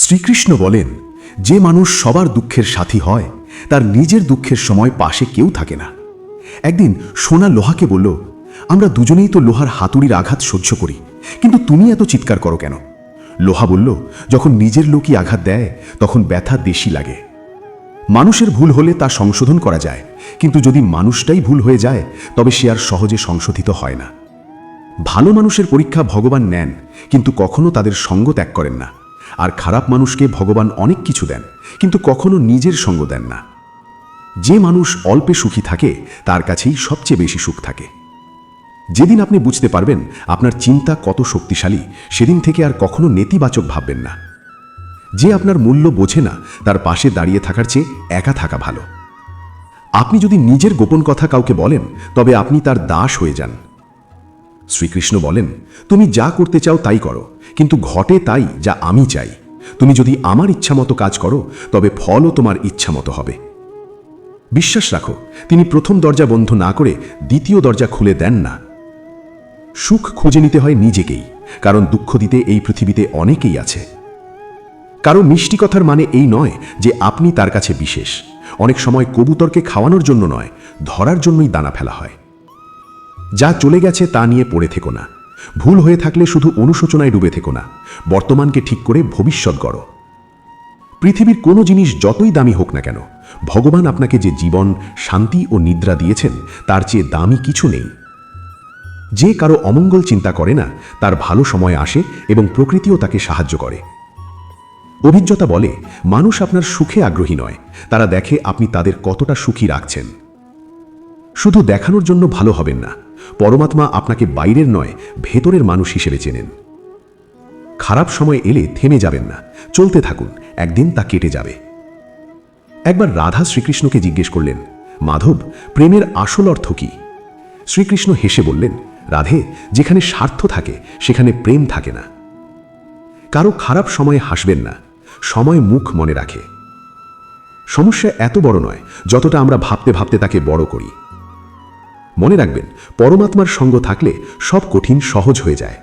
শ্রীকৃষ্ণ বলেন, যে মানুষ সবার দুঃখের সাথী হয় তার নিজের দুঃখের সময় পাশে কেউ থাকে না। একদিন সোনা লোহাকে বলল, আমরা দুজনেই তো লোহার হাতুড়ির আঘাত সহ্য করি, কিন্তু তুমি এত চিৎকার করো কেন? লোহা বলল, যখন নিজের লোকই আঘাত দেয় তখন ব্যথা বেশি লাগে। মানুষের ভুল হলে তা সংশোধন করা যায়, কিন্তু যদি মানুষটাই ভুল হয়ে যায় তবে সে আর সহজে সংশোধিত হয় না। ভালো মানুষের পরীক্ষা ভগবান নেন, কিন্তু কখনো তাদের সঙ্গ ত্যাগ করেন না। আর খারাপ মানুষকে ভগবান অনেক কিছু দেন, কিন্তু কখনো নিজের সঙ্গ দেন না। যে মানুষ অল্পে সুখী থাকে তার কাছেই সবচেয়ে বেশি সুখ থাকে। যেদিন আপনি বুঝতে পারবেন আপনার চিন্তা কত শক্তিশালী, সেদিন থেকে আর কখনো নেতিবাচক ভাববেন না। যে আপনার মূল্য বোঝে না তার পাশে দাঁড়িয়ে থাকার চেয়ে একা থাকা ভালো। আপনি যদি নিজের গোপন কথা কাউকে বলেন তবে আপনি তার দাস হয়ে যান। শ্রীকৃষ্ণ বলেন, তুমি যা করতে চাও তাই করো, কিন্তু ঘটে তাই যা আমি চাই। তুমি যদি আমার ইচ্ছামতো কাজ করো তবে ফলও তোমার ইচ্ছামতো হবে। বিশ্বাস রাখো, তিনি প্রথম দরজা বন্ধ না করে দ্বিতীয় দরজা খুলে দেন না। সুখ খুঁজে নিতে হয় নিজেকেই, কারণ দুঃখ দিতে এই পৃথিবীতে অনেকেই আছে। কারো মিষ্টি কথার মানে এই নয় যে আপনি তার কাছে বিশেষ। অনেক সময় কবুতরকে খাওয়ানোর জন্য নয়, ধরার জন্যই দানা ফেলা হয়। যা চলে গেছে তা নিয়ে পড়ে থেকো না। ভুল হয়ে থাকলে শুধু অনুশোচনায় ডুবে থেকো না, বর্তমানকে ঠিক করে ভবিষ্যৎ গড়ো। পৃথিবীর কোনো জিনিস যতই দামি হোক না কেন, ভগবান আপনাকে যে জীবন, শান্তি ও নিদ্রা দিয়েছেন তার চেয়ে দামি কিছু নেই। যে কারো অমঙ্গল চিন্তা করে না তার ভালো সময় আসে এবং প্রকৃতিও তাকে সাহায্য করে। অভিজ্ঞতা বলে, মানুষ আপনার সুখে আগ্রহী নয়, তারা দেখে আপনি তাদের কতটা সুখী রাখছেন। শুধু দেখানোর জন্য ভালো হবেন না। পরমাত্মা আপনাকে বাইরের নয়, ভেতরের মানুষ হিসেবে চেনেন। খারাপ সময় এলে থেমে যাবেন না, চলতে থাকুন, একদিন তা কেটে যাবে। একবার রাধা শ্রীকৃষ্ণকে জিজ্ঞেস করলেন, মাধব, প্রেমের আসল অর্থ কি? শ্রীকৃষ্ণ হেসে বললেন, রাধে, যেখানে স্বার্থ থাকে সেখানে প্রেম থাকে না। কারো খারাপ সময়ে হাসবেন না, সময় মুখ মনে রাখে। সমস্যা এত বড় নয় যতটা আমরা ভাবতে ভাবতে তাকে বড় করি। মনে রাখবেন, পরমাত্মার সঙ্গ থাকলে সব কঠিন সহজ হয়ে যায়।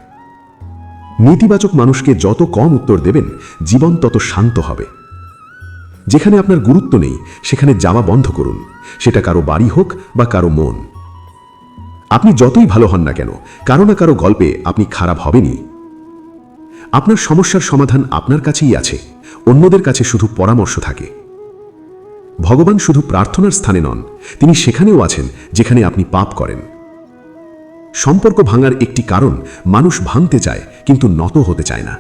নেতিবাচক মানুষকে যত কম উত্তর দেবেন, জীবন তত শান্ত হবে। যেখানে আপনার গুরুত্ব নেই সেখানে যাওয়া বন্ধ করুন, সেটা কারো বাড়ি হোক বা কারো মন। আপনি যতই ভালো হন না কেন, কারো না কারো গল্পে আপনি খারাপ হবেনই। আপনার সমস্যার সমাধান আপনার কাছেই আছে, অন্যদের কাছে শুধু পরামর্শ থাকে। ভগবান শুধু প্রার্থনার স্থানে নন, তিনি সেখানেও আছেন যেখানে আপনি পাপ করেন। সম্পর্ক ভাঙার একটি কারণ, মানুষ ভাঙতে চায় কিন্তু নত হতে চায় না।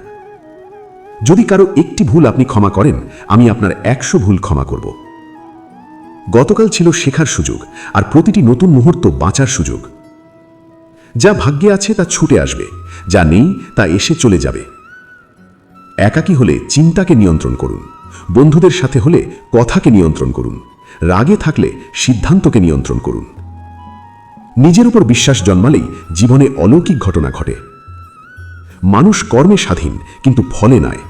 যদি কারো একটি ভুল আপনি ক্ষমা করেন, আমি আপনার 100 ভুল ক্ষমা করব। গতকাল ছিল শেখার সুযোগ, আর প্রতিটি নতুন মুহূর্ত বাঁচার সুযোগ। যা ভাগ্যে আছে তা ছুটে আসবে, যা নেই তা এসে চলে যাবে। একাকী হলে চিন্তাকে নিয়ন্ত্রণ করুন, বন্ধুদের সাথে হলে কথাকে নিয়ন্ত্রণ করুন, রাগে থাকলে সিদ্ধান্তকে নিয়ন্ত্রণ করুন। নিজের উপর বিশ্বাস জন্মালেই জীবনে অলৌকিক ঘটনা ঘটে। মানুষ কর্মে স্বাধীন, কিন্তু ফলে নয়।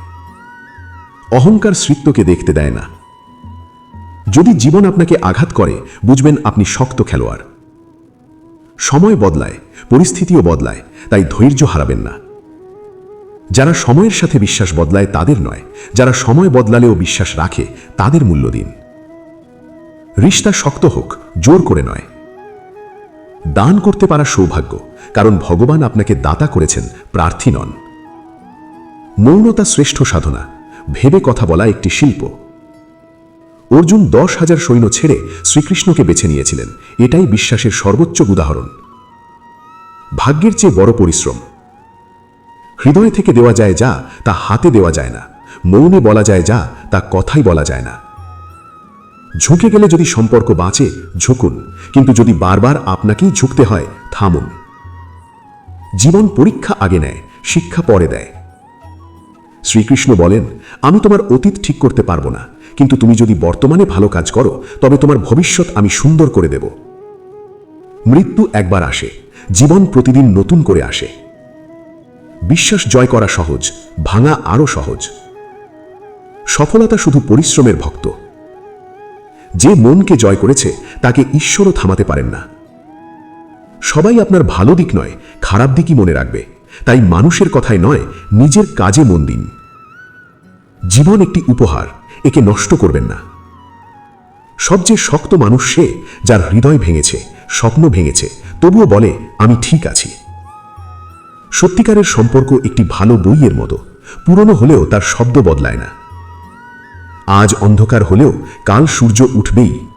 অহংকার শ্রিত্বকে দেখতে দেয় না। যদি জীবন আপনাকে আঘাত করে, বুঝবেন আপনি শক্ত খেলোয়াড়। সময় বদলায়, পরিস্থিতিও বদলায়, তাই ধৈর্য হারাবেন না। যারা সময়ের সাথে বিশ্বাস বদলায় তাদের নয়, যারা সময় বদলালেও বিশ্বাস রাখে তাদের মূল্য দিন। রিশতা শক্ত হোক, জোর করে নয়। দান করতে পারা সৌভাগ্য, কারণ ভগবান আপনাকে দাতা করেছেন, প্রার্থী নন। মৌনতা শ্রেষ্ঠ সাধনা, ভেবে কথা বলা একটি শিল্প। অর্জুন 10,000 সৈন্য ছেড়ে শ্রীকৃষ্ণকে বেছে নিয়েছিলেন, এটাই বিশ্বাসের সর্বোচ্চ উদাহরণ। ভাগ্যের চেয়ে বড় পরিশ্রম। হৃদয় থেকে দেওয়া যায় যা, তা হাতে দেওয়া যায় না। মৌনে বলা যায় যা, তা কথাই বলা যায় না। ঝুঁকে গেলে যদি সম্পর্ক বাঁচে, ঝুঁকুন, কিন্তু যদি বারবার আপনাকেই ঝুঁকতে হয়, থামুন। জীবন পরীক্ষা আগে নেয়, শিক্ষা পরে দেয়। শ্রীকৃষ্ণ বলেন, আমি তোমার অতীত ঠিক করতে পারবো না, কিন্তু তুমি যদি বর্তমানে ভালো কাজ করো তবে তোমার ভবিষ্যৎ আমি সুন্দর করে দেব। মৃত্যু একবার আসে, জীবন প্রতিদিন নতুন করে আসে। বিশ্বাস জয় করা সহজ, ভাঙা আরো সহজ। সফলতা শুধু পরিশ্রমের ভক্ত। যে মনকে জয় করেছে তাকে ঈশ্বরও থামাতে পারেন না। সবাই আপনার ভালো দিক নয়, খারাপ দিকই মনে রাখবে। তাই মানুষের কথায় নয়, নিজের কাজে মন দিন। জীবন একটি উপহার, একে নষ্ট করবেন না। সবচেয়ে শক্ত মানুষ সে, যার হৃদয় ভেঙেছে, স্বপ্ন ভেঙেছে, তবুও বলে আমি ঠিক আছি। সত্যিকারের সম্পর্ক একটি ভালো বইয়ের মতো, পুরনো হলেও তার শব্দ বদলায় না। আজ অন্ধকার হলেও কাল সূর্য উঠবেই।